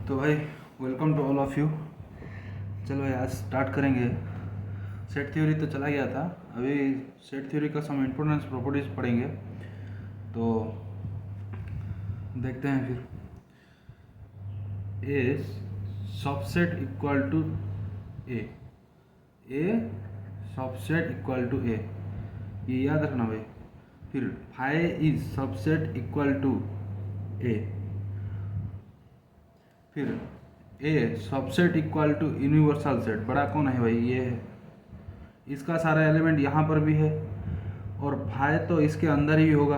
तो भाई welcome to all of you. चलो भाई आज स्टार्ट करेंगे। सेट थ्योरी तो चला गया था, अभी सेट थ्योरी का सम इम्पोर्टेंस प्रॉपर्टीज पढ़ेंगे। तो देखते हैं फिर। A subset equal to A subset equal to A, ये याद रखना भाई। फिर five is subset equal to A, फिर A subset equal to universal set. बड़ा कौन है भाई? ये है, इसका सारा एलिमेंट यहाँ पर भी है और फाइव तो इसके अंदर ही होगा,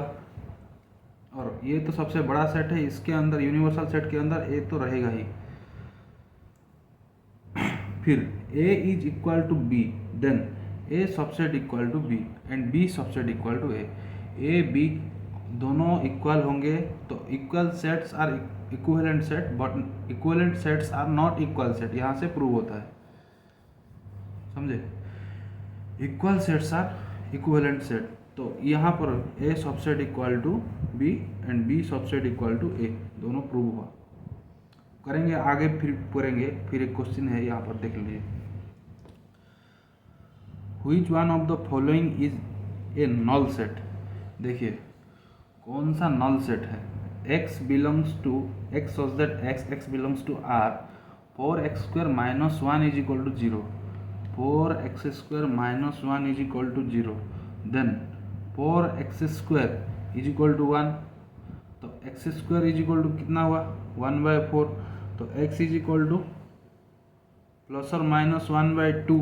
और ये तो सबसे बड़ा सेट है, इसके अंदर यूनिवर्सल सेट के अंदर ए तो रहेगा ही। फिर A is equal to B, then A subset equal to B and B subset equal to A B दोनों इक्वल होंगे तो equal sets are equivalent set, but equivalent sets are not equal set. यहाँ से prove होता है, समझे? Equal sets are equivalent set. तो यहाँ पर A subset equal to B and B subset equal to A दोनों प्रूव हुआ। करेंगे आगे, फिर करेंगे। फिर एक क्वेश्चन है यहाँ पर, देख लीजिए। Which one of the following is a null set? देखिए कौन सा नल सेट है। x belongs to x such that x belongs to r, 4x² minus 1 is equal to 0, 4x² minus 1 is equal to 0, then 4x² is equal to 1। तो x² is equal to कितना हुआ? 1/4। तो x is equal two plus और minus 1/2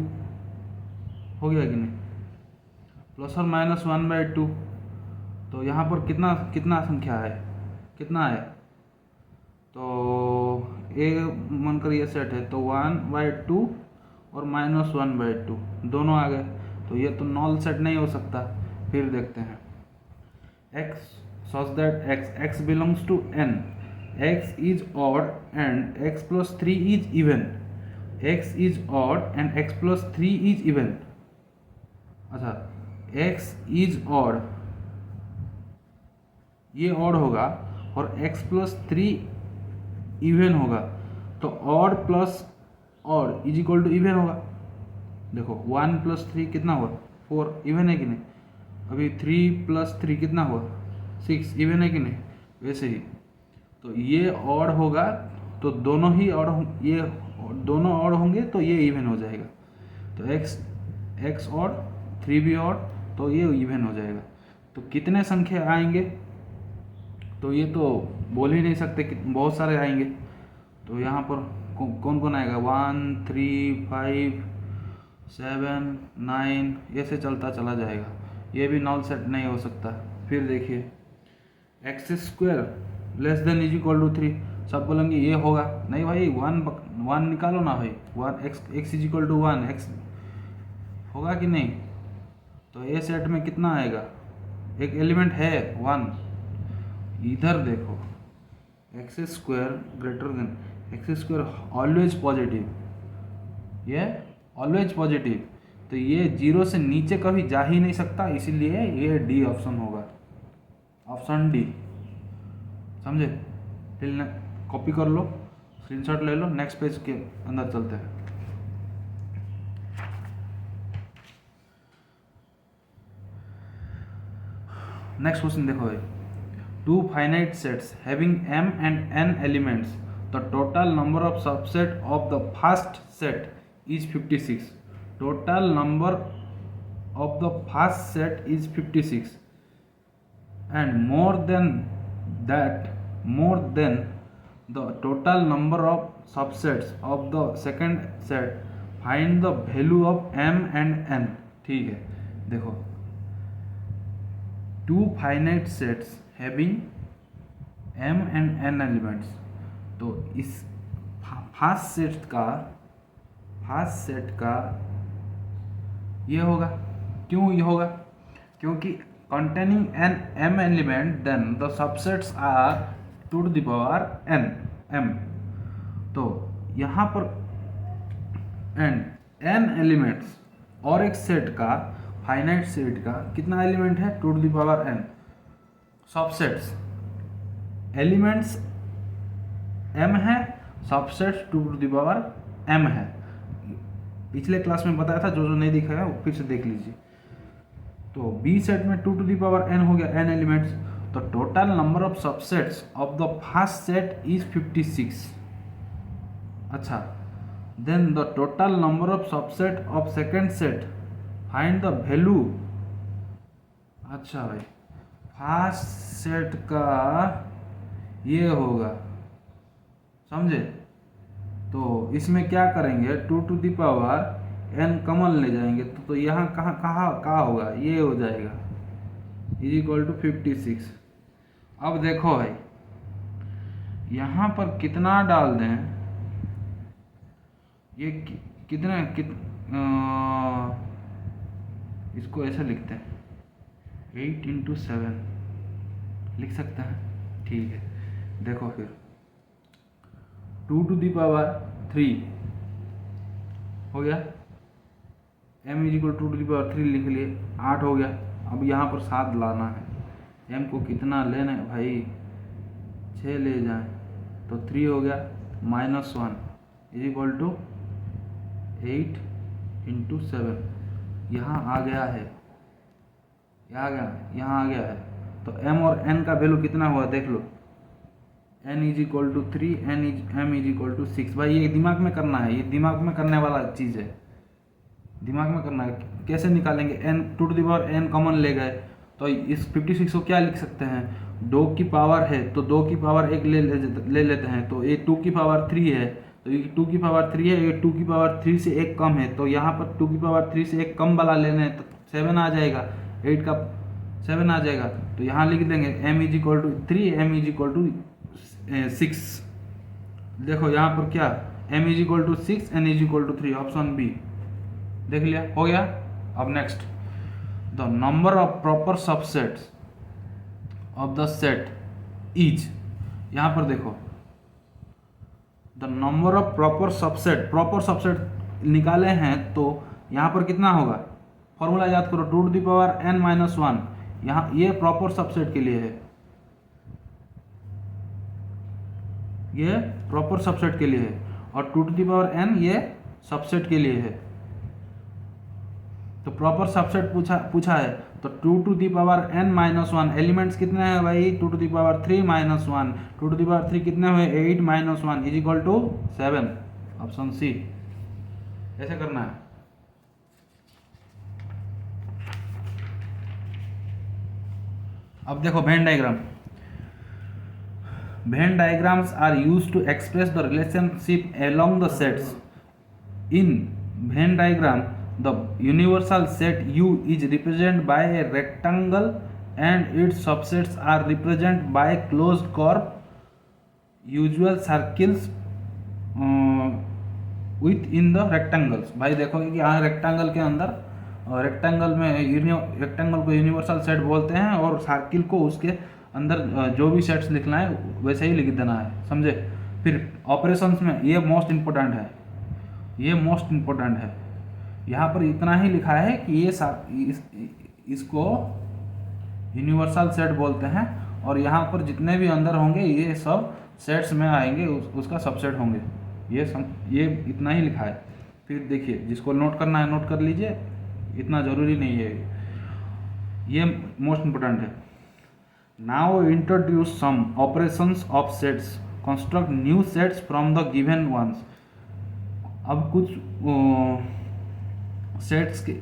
हो गया कि नहीं? Plus और माइनस 1/2। तो यहाँ पर कितना कितना संख्या है, कितना है? तो ए मानकर ये सेट है, तो 1/2 और माइनस 1/2 दोनों आ गए, तो ये तो नॉल सेट नहीं हो सकता। फिर देखते हैं x such that x belongs to n, x is odd and x plus 3 is even, x is odd and x plus 3 is even। अच्छा, x is odd ये ऑड होगा और x प्लस 3 इवन होगा, तो odd plus odd is equal to even होगा। देखो 1 plus 3 कितना हुआ? 4, इवन है कि नहीं? अभी 3 प्लस 3 कितना हुआ? 6, इवन है कि नहीं? वैसे ही तो ये ऑड होगा, तो दोनों ही ऑड, ये दोनों ऑड होंगे तो ये इवन हो जाएगा। तो x ऑड 3 भी ऑड, तो ये इवन हो जाएगा। तो कितने संख्या आएंगे? तो ये तो बोल ही नहीं सकते, बहुत सारे आएंगे। तो यहाँ पर कौन कौन आएगा? 1 3 5 7 9 ऐसे चलता चला जाएगा। ये भी नॉल सेट नहीं हो सकता। फिर देखिए x² less than is equal to 3, सब बोलेंगे ये होगा। नहीं भाई, 1 निकालो ना भाई। 1 x is equal to 1, x होगा कि नहीं? तो ए सेट में कितना आएगा? एक एलिमेंट है 1। इधर देखो x² greater than x² always positive, ये ऑलवेज पॉजिटिव, तो ये 0 से नीचे कभी जा ही नहीं सकता, इसीलिए ये डी ऑप्शन होगा, ऑप्शन डी। समझे? फिर कॉपी कर लो, स्क्रीनशॉट ले लो, नेक्स्ट पेज के अंदर चलते हैं। नेक्स्ट क्वेश्चन देखो भाई। Two finite sets having m and n elements, the total number of subset of the first set is 56. Total number of the first set is 56, and more than the total number of subsets of the second set. Find the value of m and n। ठीक है, देखो two finite sets having m and n elements, तो इस first set का ये होगा। क्यों ये होगा? क्योंकि containing n m element then the subsets are two the power n m। तो यहाँ पर n एलिमेंट्स और एक सेट का, फाइनाइट सेट का कितना एलिमेंट है? Two the power n। Subsets elements m है, subsets 2 to the power m है। पिछले क्लास में बताया था, जो नहीं दिखा है वो फिर से देख लीजिए। तो बी सेट में 2 टू द पावर n हो गया, n एलिमेंट्स। तो total number of subsets of the first set is 56। अच्छा, then the total number of subset of second set, find the value. अच्छा भाई, फर्स्ट सेट का ये होगा, समझे? तो इसमें क्या करेंगे, 2 to the power n common ले जाएंगे तो यहाँ कहाँ होगा, ये हो जाएगा इज इक्वल टू 56। अब देखो भाई, यहाँ पर कितना डाल दें, ये कितना इसको ऐसे लिखते हैं 8 इंटू 7 लिख सकते हैं, ठीक है। देखो फिर 2 टू दी पावर 3 हो गया, m is equal 2 to the power 3 लिख लिए, 8 हो गया। अब यहाँ पर 7 लाना है, m को कितना लेना है भाई, 6 ले जाएं तो 3 हो गया, -1 इज इक्वल टू 8 इंटू 7। यहाँ आ गया है, यहाँ आ गया है। तो m और n का वैल्यू कितना हुआ देख लो, n is equal to 3, m is equal to 6। भाई ये दिमाग में करना है, ये दिमाग में करने वाला चीज़ है, दिमाग में करना है। कैसे निकालेंगे, n 2 to the power n common ले गए तो इस 56 को क्या लिख सकते हैं, 2 की पावर है तो 2 की पावर 1 ले लेते हैं, तो ये 2 की पावर 3 है, तो ये 2 की पावर 3 है, ये 2 की पावर 3 से 1 कम है, तो यहाँ पर 2 की पावर 3 से 1 कम वाला लेना है तो 7 आ जाएगा, 8 का 7 आ जाएगा। तो यहाँ लिख देंगे m is equal to 3, m is equal to 6। देखो यहाँ पर क्या, m is equal to 6, n is equal to 3, option B देख लिया, हो गया। अब next, the number of proper subsets of the set is, यहाँ पर देखो the number of proper subset निकाले हैं तो यहाँ पर कितना होगा, फॉर्मूला याद करो, 2 to the power n minus 1, यहाँ ये प्रॉपर सबसेट के लिए है, ये प्रॉपर सबसेट के लिए है, और 2 टू द पावर n ये सबसेट के लिए है। तो प्रॉपर सबसेट पूछा है, तो 2 to the power n minus 1, elements कितने हैं भाई, 2 to the power 3 minus 1, 2 to the power 3 कितने हुए, 8 minus 1 is equal to 7, option C. ऐसे करना है। अब देखो Venn diagram, Venn diagrams are used to express the relationship along the sets. In Venn diagram the universal set U is represented by a rectangle and its subsets are represented by closed curve usual circles within the rectangles। भाई देखो कि यहाँ rectangle के अंदर, rectangle में rectangle को universal set बोलते हैं, और सर्किल को उसके अंदर जो भी सेट्स लिखना है वैसे ही लिख देना है, समझे। फिर ऑपरेशंस में ये मोस्ट इम्पोर्टेंट है, ये मोस्ट इम्पोर्टेंट है। यहाँ पर इतना ही लिखा है कि ये इसको यूनिवर्सल सेट बोलते हैं, और यहाँ पर जितने भी अंदर होंगे ये सब सेट्स में आएंगे, उसका सबसेट होंगे, ये इतना ही लिखा है। फिर देखिए, जिसको नोट करना है नोट कर लीजिए, इतना ज़रूरी नहीं है, ये मोस्ट इम्पोर्टेंट है। Now introduce some operations of sets, construct new sets from the given ones. अब कुछ सेट्स के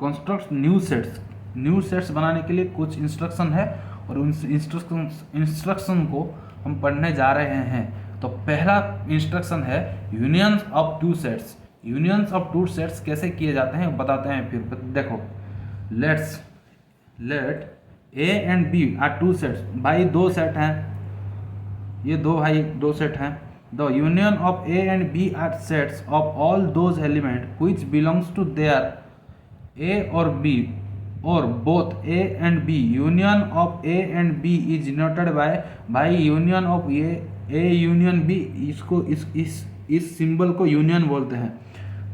कंस्ट्रक्ट न्यू सेट्स बनाने के लिए कुछ इंस्ट्रक्शन है, और उन इंस्ट्रक्शन को हम पढ़ने जा रहे हैं। तो पहला इंस्ट्रक्शन है unions of two sets. Unions of two sets कैसे किए जाते हैं बताते हैं। फिर देखो, let A and B are two sets. भाई दो सेट हैं, ये दो सेट हैं। The union of A and B are sets of all those elements which belongs to their A or B or both A and B. Union of A and B is denoted by union of A union B। इसको इस symbol को union बोलते हैं।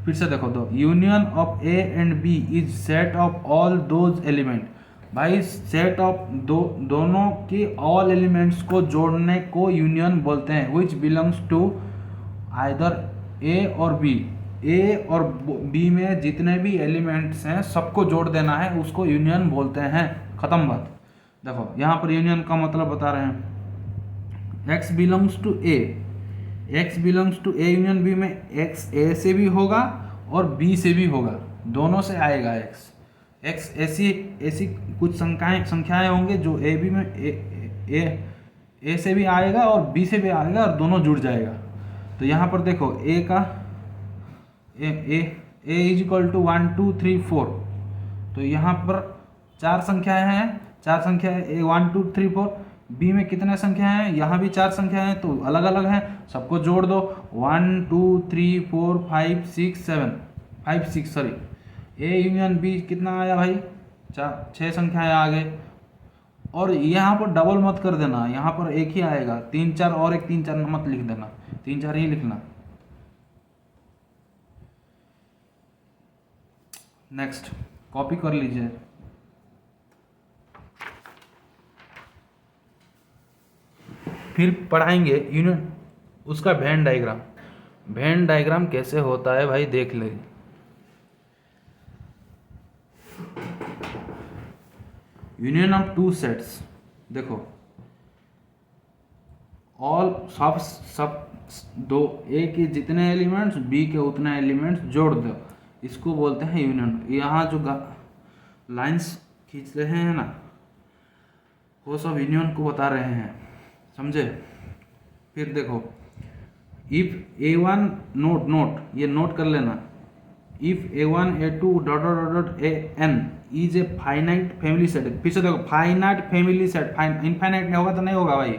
फिर से देखो, तो union of A and B is set of all those element। भाई सेट ऑफ दोनों की ऑल एलिमेंट्स को जोड़ने को यूनियन बोलते हैं, विच बिलोंग्स टू आइदर ए और बी। ए और बी में जितने भी एलिमेंट्स हैं सबको जोड़ देना है, उसको यूनियन बोलते हैं। खत्म बात। देखो यहाँ पर यूनियन का मतलब बता रहे हैं, x belongs to A, x belongs to A union B में एक्स ए से भी होगा और बी से भी होगा, दोनों से आएगा एक्स। एक्स ऐसी ऐसी कुछ संख्याएं होंगे जो ए बी में ए से भी आएगा और बी से भी आएगा और दोनों जुड़ जाएगा। तो यहाँ पर देखो ए का ए इज इक्वल टू 1 2 3 4, तो यहाँ पर चार संख्याएं हैं, चार संख्याएं ए 1 2 3 4। बी में कितने संख्याएं हैं, यहाँ भी चार संख्याएं हैं तो अलग अलग हैं, सबको जोड़ दो 1 2 3 4 5 6 7 5 6 सॉरी ए यूनियन बी कितना आया भाई, छः संख्याएं आ गए। और यहाँ पर डबल मत कर देना, यहाँ पर एक ही आएगा, 3 4 और एक 3 4 मत लिख देना, 3 4 ही लिखना। नेक्स्ट कॉपी कर लीजिए। फिर पढ़ाएंगे यूनियन उसका वेन डायग्राम। वेन डायग्राम कैसे होता है भाई देख ले। यूनियन ऑफ टू सेट्स, देखो ऑल सब दो ए के जितने एलिमेंट्स बी के उतने एलिमेंट्स जोड़ दो, इसको बोलते हैं यूनियन। यहाँ जो लाइंस खींच रहे हैं ना वो सब यूनियन को बता रहे हैं, समझे। फिर देखो इफ A1 नोट ये नोट कर लेना, if A1 A2 dot dot dot AN is a finite family set. फिर से देखो फाइनाइट फैमिली सेट, इनफाइनाइट नहीं होगा तो नहीं होगा भाई,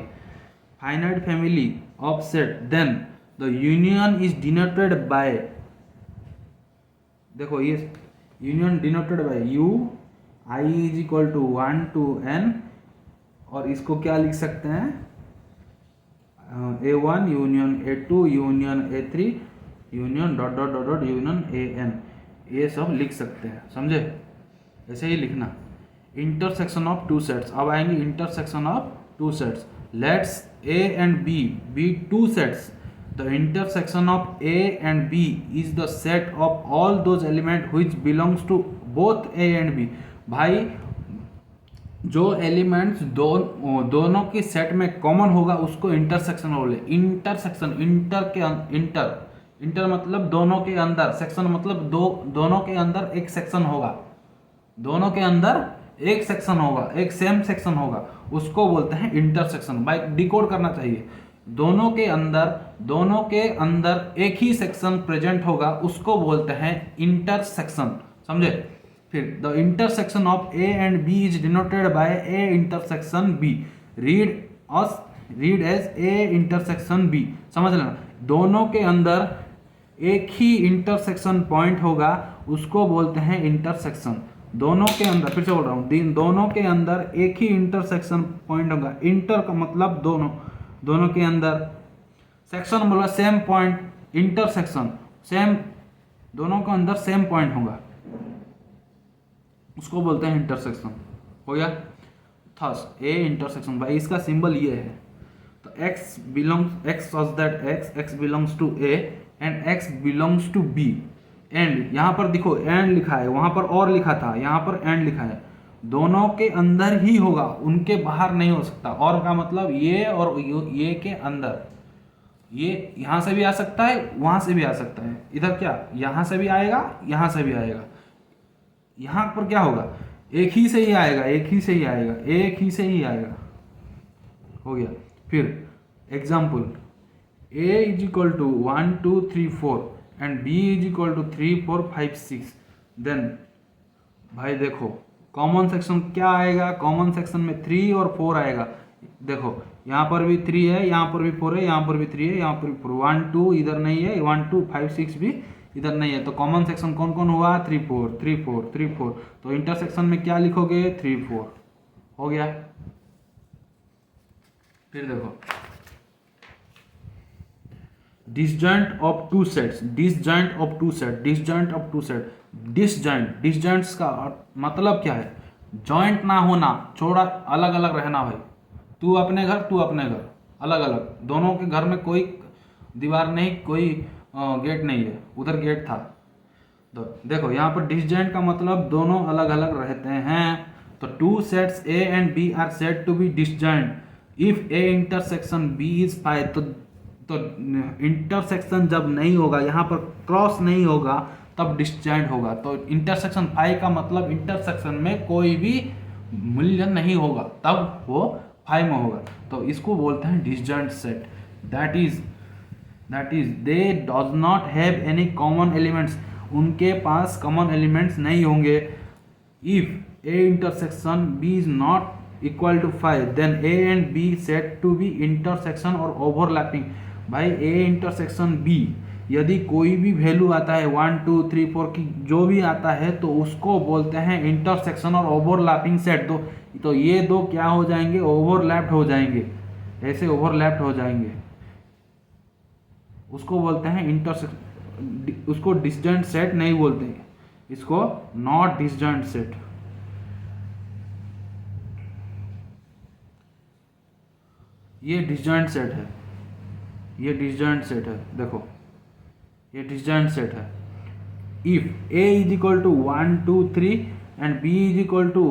finite family of set, then the union is denoted by, देखो ये union denoted by U I is equal to 1 to N, और इसको क्या लिख सकते हैं A1 union A2 union A3 union dot dot dot dot union AN, ये सब लिख सकते हैं, समझे। ऐसे ही लिखना। इंटरसेक्शन ऑफ टू सेट्स, अब आएंगे intersection of two sets. Let's A and B be two sets, the intersection of A and B is the set of all those elements which belongs to both A and B। भाई जो elements दोनों की set में common होगा उसको intersection बोले। Intersection inter मतलब दोनों के अंदर, सेक्शन मतलब दोनों के अंदर एक सेक्शन होगा, दोनों के अंदर एक सेक्शन होगा, एक सेम सेक्शन होगा, उसको बोलते हैं इंटरसेक्शन। भाई डिकोड करना चाहिए, दोनों के अंदर एक ही सेक्शन प्रेजेंट होगा, उसको बोलते हैं इंटरसेक्शन, समझे। फिर the intersection of A and B is denoted by A intersection B, read as A intersection B, समझ लेना। दोनों के अंदर एक ही इंटरसेक्शन पॉइंट होगा, उसको बोलते हैं इंटरसेक्शन। दोनों के अंदर, फिर से बोल रहा हूँ, दोनों के अंदर एक ही इंटरसेक्शन पॉइंट होगा। इंटर का मतलब दोनों के अंदर, सेक्शन बोला सेम पॉइंट, इंटरसेक्शन सेम, दोनों के अंदर सेम पॉइंट होगा, उसको बोलते हैं इंटरसेक्शन। हो गया। थस ए इंटरसेक्शन, भाई इसका सिंबल ये है। तो x such that x belongs to a and x belongs to b, and यहाँ पर देखो एंड लिखा है, वहाँ पर और लिखा था, यहाँ पर एंड लिखा है। दोनों के अंदर ही होगा, उनके बाहर नहीं हो सकता। और का मतलब ये और ये के अंदर, ये यहाँ से भी आ सकता है, वहाँ से भी आ सकता है। इधर क्या यहाँ से भी आएगा, यहाँ से भी आएगा। यहाँ पर क्या होगा, एक ही से ही आएगा, एक ही से ही आएगा, एक ही से ही आएगा। हो गया। फिर example, a is equal to 1 2 3 4 and b is equal to 3 4 5 6, then भाई देखो कॉमन सेक्शन क्या आएगा, कॉमन सेक्शन में 3 और 4 आएगा। देखो यहाँ पर भी 3 है, यहाँ पर भी 4 है, यहाँ पर भी 3 है, यहाँ पर भी 4, 1 2 इधर नहीं है, 1 2 5 6 भी इधर नहीं है। तो कॉमन सेक्शन कौन कौन हुआ, 3 4 3 4 3 4। तो इंटरसेक्शन में क्या लिखोगे, 3 4। हो गया। फिर देखो disjoint of two sets, disjoint of two set, disjoint of two set, disjoints का मतलब क्या है, जॉइंट ना होना, छोड़ा अलग अलग रहना भाई, तू अपने घर तू अपने घर, अलग अलग, दोनों के घर में कोई दीवार नहीं, कोई गेट नहीं है, उधर गेट था। तो देखो यहाँ पर डिसजॉइंट का मतलब दोनों अलग अलग रहते हैं। तो two sets A and B are said to be disjoint if A intersection B is phi. तो इंटरसेक्शन जब नहीं होगा, यहाँ पर क्रॉस नहीं होगा, तब डिसजॉइंट होगा। तो इंटरसेक्शन फाई का मतलब इंटरसेक्शन में कोई भी मूल्य नहीं होगा, तब वो फाई में होगा। तो इसको बोलते हैं disjoint set. That is they does not have any common elements, उनके पास कॉमन एलिमेंट्स नहीं होंगे। If A intersection B is not equal to five then A and B set to be intersection और ओवरलैपिंग। भाई A intersection B यदि कोई भी value आता है 1 2 3 4 की जो भी आता है, तो उसको बोलते हैं इंटरसेक्शन और ओवरलैपिंग सेट। तो ये दो क्या हो जाएंगे, ओवरलैप्ड हो जाएंगे, ऐसे ओवरलैप्ड हो जाएंगे, उसको बोलते हैं इंटरसेक्शन। उसको डिसजॉइंट सेट नहीं बोलते, इसको नॉट डिसजॉइंट सेट। ये डिसजॉइंट सेट है, ये डिसजॉइंट सेट है, देखो ये डिसजॉइंट सेट है। If A is equal to 1 2 3 and B is equal to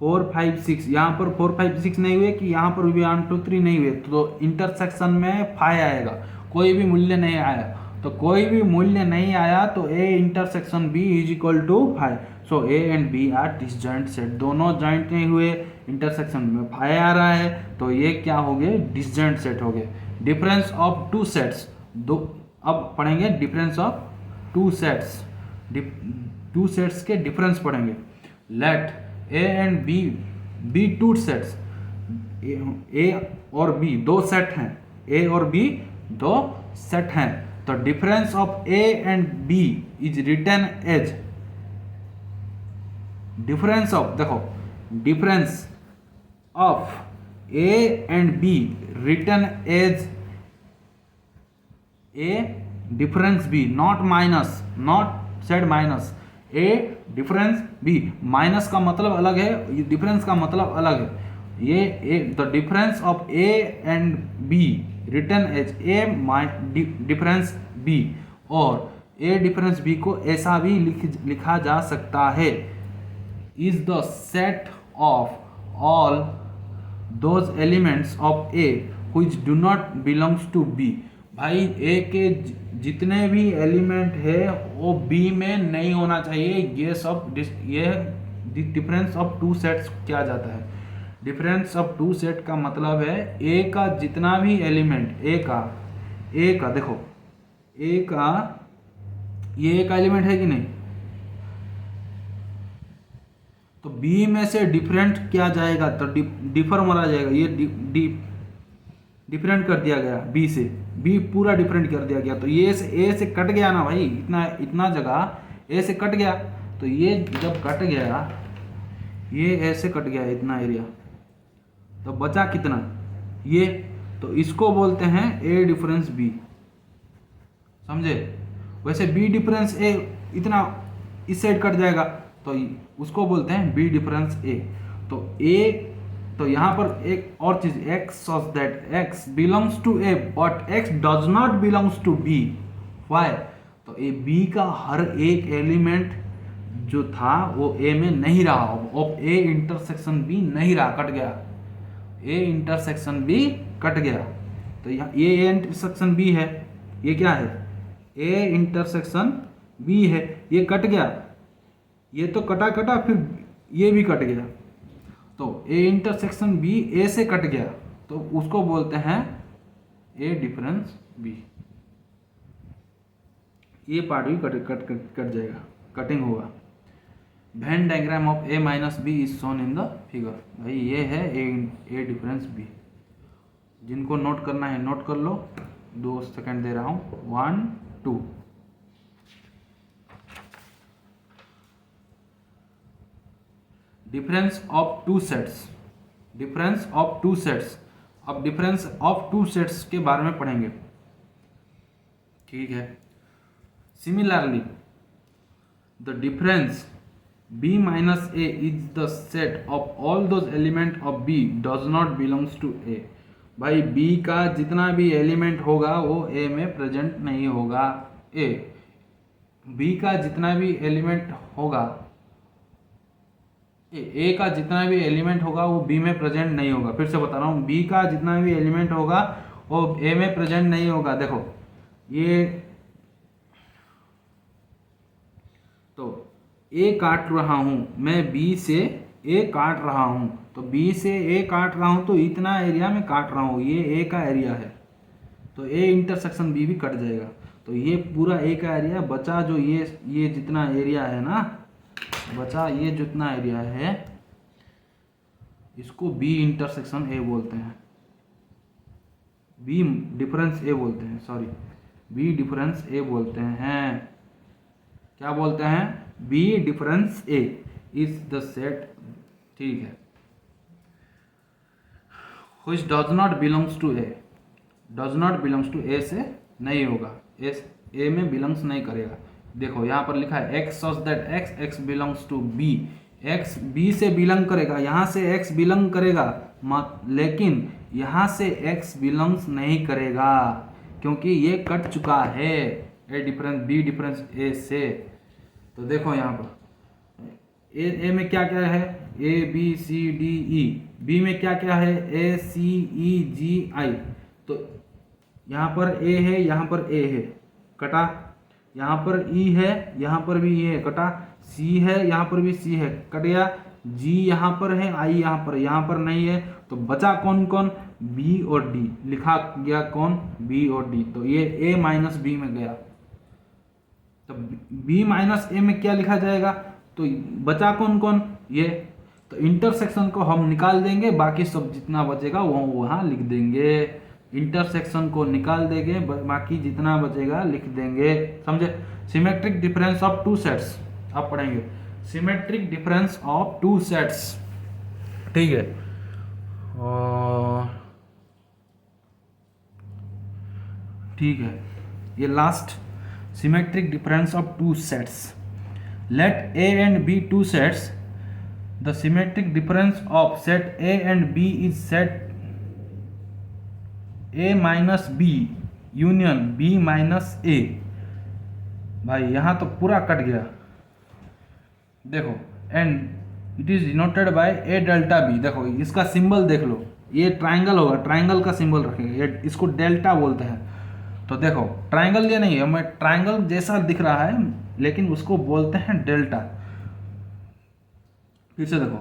4 5 6, यहाँ पर 4 5 6 नहीं हुए कि यहाँ पर भी 1 2 3 नहीं हुए, तो इंटरसेक्शन में फाई आएगा, कोई भी मूल्य नहीं आया। तो कोई भी मूल्य नहीं आया तो A intersection B is equal to five. So A and B are disjoint set, दोनों जॉइंट नहीं हुए, इंटरसेक्शन में फाइव आ रहा है, तो ये क्या हो गए, डिसजॉइंट सेट हो गए। डिफरेंस ऑफ टू सेट्स, दो अब पढ़ेंगे difference of two sets, two sets के डिफरेंस पढ़ेंगे। Let A and B B two sets, A और बी दो सेट हैं, ए और बी दो सेट हैं, तो difference of A and B is written as difference of, देखो difference of A and B written as A difference B, not minus, not said minus, A difference B, minus का मतलब अलग है, difference का मतलब अलग है। ये the difference of A and B written as A difference B, और ए डिफरेंस बी को ऐसा भी लिखा जा सकता है, is the set of all those elements of A which do not belongs to B. भाई ए के जितने भी एलिमेंट है वो बी में नहीं होना चाहिए, ये सब ये डिफरेंस ऑफ टू सेट्स क्या जाता है। डिफरेंस ऑफ टू सेट का मतलब है ए का जितना भी एलिमेंट, ए का देखो, ए का ये एक एलिमेंट है कि नहीं, तो बी में से डिफरेंट क्या जाएगा, तो डिफर मारा जाएगा, ये डिफरेंट कर दिया गया बी से, बी पूरा डिफरेंट कर दिया गया, तो ये से ए से कट गया ना भाई, इतना जगह ए से कट गया, तो ये जब कट गया, ये ऐसे कट गया इतना एरिया, तो बचा कितना, ये, तो इसको बोलते हैं ए डिफरेंस बी, समझे। वैसे बी डिफरेंस ए इतना इस साइड कट जाएगा, तो उसको बोलते हैं बी डिफरेंस ए। तो ए, तो यहाँ पर एक और चीज, x such that x belongs to A but x does not belongs to B, why, तो ए बी का हर एक एलिमेंट जो था वो ए में नहीं रहा, अब ए इंटरसेक्शन बी नहीं रहा, कट गया, ए इंटरसेक्शन बी कट गया। तो यहाँ ये इंटरसेक्शन बी है, ये क्या है, ए इंटरसेक्शन बी है, ये कट गया, ये तो कटा फिर ये भी कट गया, तो ए इंटरसेक्शन बी ए से कट गया, तो उसको बोलते हैं ए डिफरेंस बी। ये पार्ट भी कट जाएगा, कटिंग होगा। Venn diagram of A minus B is shown in the figure. भाई ये है ए डिफरेंस बी, जिनको नोट करना है नोट कर लो, 2 सेकंड दे रहा हूँ, 1 2। Difference of two sets, difference of two sets, अब डिफरेंस ऑफ टू सेट्स के बारे में पढ़ेंगे, ठीक है। Similarly the difference B minus A is the set of all those element of B does not belongs to A। भाई B का जितना भी एलिमेंट होगा वो A में प्रेजेंट नहीं होगा। B का जितना भी एलिमेंट होगा, A का जितना भी एलिमेंट होगा वो B में प्रेजेंट नहीं होगा। फिर से बता रहा हूँ, B का जितना भी एलिमेंट होगा वो A में प्रेजेंट नहीं होगा। देखो ये तो A काट रहा हूँ मैं, B से A काट रहा हूँ, तो B से A काट रहा हूँ तो इतना एरिया में काट रहा हूँ, ये A का एरिया है, तो A इंटरसेक्शन B भी कट जाएगा। तो ये पूरा A का एरिया बचा, जो ये जितना एरिया है ना, बचा ये जितना एरिया है, इसको B इंटरसेक्शन A बोलते हैं, B डिफरेंस A बोलते हैं, सॉरी B डिफरेंस A बोलते हैं। क्या बोलते हैं? B difference A is the set, ठीक है, which does not belongs to A, does not belongs to A से नहीं होगा, A में बिलोंग्स नहीं करेगा। देखो यहाँ पर लिखा है x such that x belongs to B, x B से बिलोंग करेगा, यहाँ से x बिलोंग करेगा, लेकिन यहाँ से x बिलोंग्स नहीं करेगा क्योंकि ये कट चुका है A difference B difference A से। तो देखो यहाँ पर A में क्या क्या है, A B C D E, B में क्या क्या है, A C E G I, तो यहाँ पर A है, यहाँ पर A है, कटा, यहाँ पर E है, यहाँ पर भी E है, कटा, C है, यहाँ पर भी C है, कट गया, G यहाँ पर है, I यहाँ पर नहीं है, तो बचा कौन कौन, B और D, लिखा गया कौन, B और D, तो ये A माइनस B में गया। तो B माइनस A में क्या लिखा जाएगा, तो बचा कौन कौन, ये, तो इंटरसेक्शन को हम निकाल देंगे, बाकी सब जितना बचेगा वो वहाँ लिख देंगे, इंटरसेक्शन को निकाल देंगे, बाकी जितना बचेगा लिख देंगे, समझे। Symmetric difference of two sets आप पढ़ेंगे, symmetric difference of two sets, ठीक है। और ठीक है, ये last symmetric difference of two sets. Let A and B two sets. The symmetric difference of set A and B is set A minus B union B minus A। भाई यहाँ तो पूरा कट गया, देखो, and it is denoted by A delta B। देखो इसका symbol देख लो, ये ट्राइंगल होगा, ट्राइंगल का सिंबल रखेंगे, ये इसको डेल्टा बोलते हैं। तो देखो ट्राइंगल ये नहीं है, हमें ट्राइंगल जैसा दिख रहा है लेकिन उसको बोलते हैं डेल्टा। फिर से देखो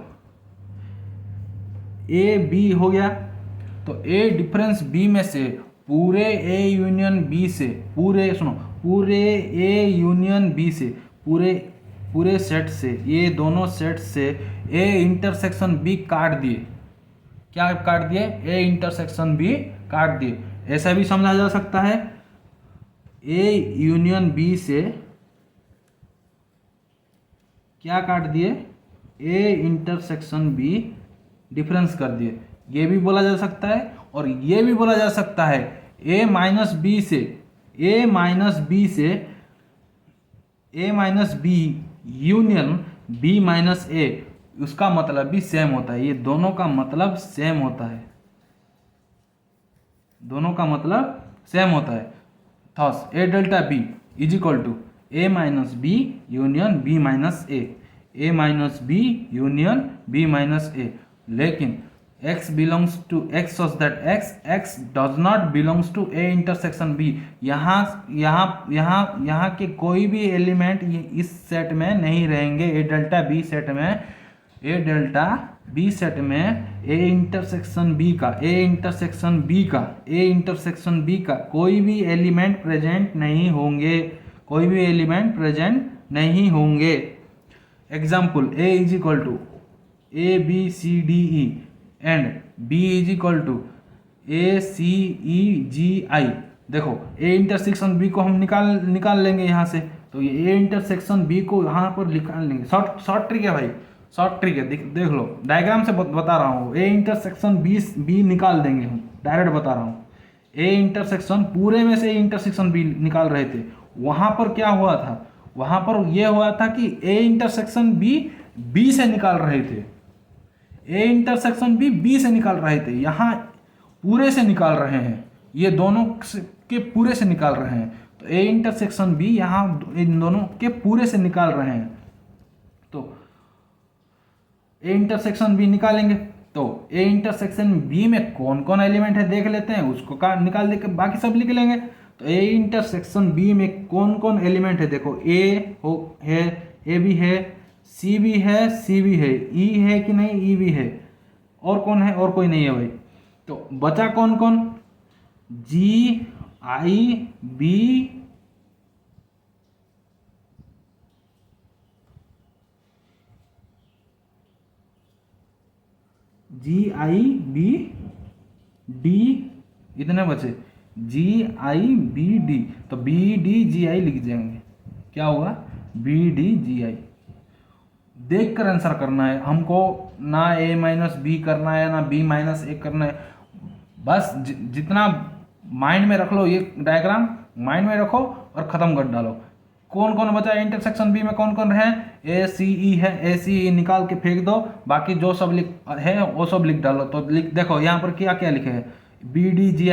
ए बी हो गया, तो ए डिफरेंस बी में से पूरे ए यूनियन बी से, पूरे सुनो, पूरे ए यूनियन बी से, पूरे सेट से, ये दोनों सेट से ए इंटरसेक्शन बी काट दिए। क्या काट दिए? ए इंटरसेक्शन बी काट दिए। ऐसा भी समझा जा सकता है, ए यूनियन बी से क्या काट दिए? ए इंटरसेक्शन बी डिफरेंस कर दिए। ये भी बोला जा सकता है और ये भी बोला जा सकता है ए माइनस बी से, A minus B union B minus A, उसका मतलब भी सेम होता है। ये दोनों का मतलब सेम होता है, दोनों का मतलब सेम होता है। Thus A delta B is equal to A minus B union B minus A minus B union B minus A. लेकिन x belongs to x such that x does not belongs to a intersection b। यहाँ के कोई भी element इस set में नहीं रहेंगे। ए delta B set में, ए डेल्टा बी सेट में ए इंटरसेक्शन बी का कोई भी एलिमेंट प्रेजेंट नहीं होंगे, कोई भी एलिमेंट प्रेजेंट नहीं होंगे। Example A is equal to A B C D E and B is equal to A C E G I. देखो ए इंटरसेक्शन B को हम निकाल लेंगे यहाँ से, तो ये ए इंटरसेक्शन B को यहाँ पर निकाल लेंगे। शॉर्ट ट्रिक है भाई, शॉर्ट ट्रिक है, देख लो, डायग्राम से बता रहा हूँ। ए इंटरसेक्शन B निकाल देंगे हम, डायरेक्ट बता रहा हूँ। ए इंटरसेक्शन पूरे में से इंटरसेक्शन B निकाल रहे थे, वहाँ पर क्या हुआ था? वहाँ पर यह हुआ था कि ए इंटरसेक्शन B बी से निकाल रहे थे, ए इंटरसेक्शन बी बी से निकाल रहे थे, यहाँ पूरे से निकाल रहे हैं, ये दोनों के पूरे से निकाल रहे हैं। तो ए इंटरसेक्शन बी यहाँ इन दोनों के पूरे से निकाल रहे हैं, तो ए इंटरसेक्शन बी निकालेंगे। तो ए इंटरसेक्शन बी में कौन कौन एलिमेंट है देख लेते हैं, उसको का निकाल देकर बाकी सब लिख लेंगे। तो ए इंटरसेक्शन बी में कौन कौन एलिमेंट है, देखो ए हो है, ए भी है, सी भी है, सी भी है, ई है कि नहीं, ई भी है, और कौन है, और कोई नहीं है भाई। तो बचा कौन कौन, जी आई बी जी आई बी डी, इतने बचे, जी आई बी डी। तो बी डी जी आई लिख देंगे, क्या होगा, बी डी जी आई। देख कर आंसर करना है हमको, ना ए माइनस बी करना है ना बी माइनस ए करना है, बस जितना माइंड में रख लो, ये डायग्राम माइंड में रखो और ख़त्म कर डालो। कौन कौन बचा है इंटरसेक्शन बी में, कौन कौन है, ए सी ई है, ए सी ई निकाल के फेंक दो, बाकी जो सब लिख है वो सब लिख डालो। तो लिख देखो यहाँ पर क्या क्या लिखे हैं, बी डी जी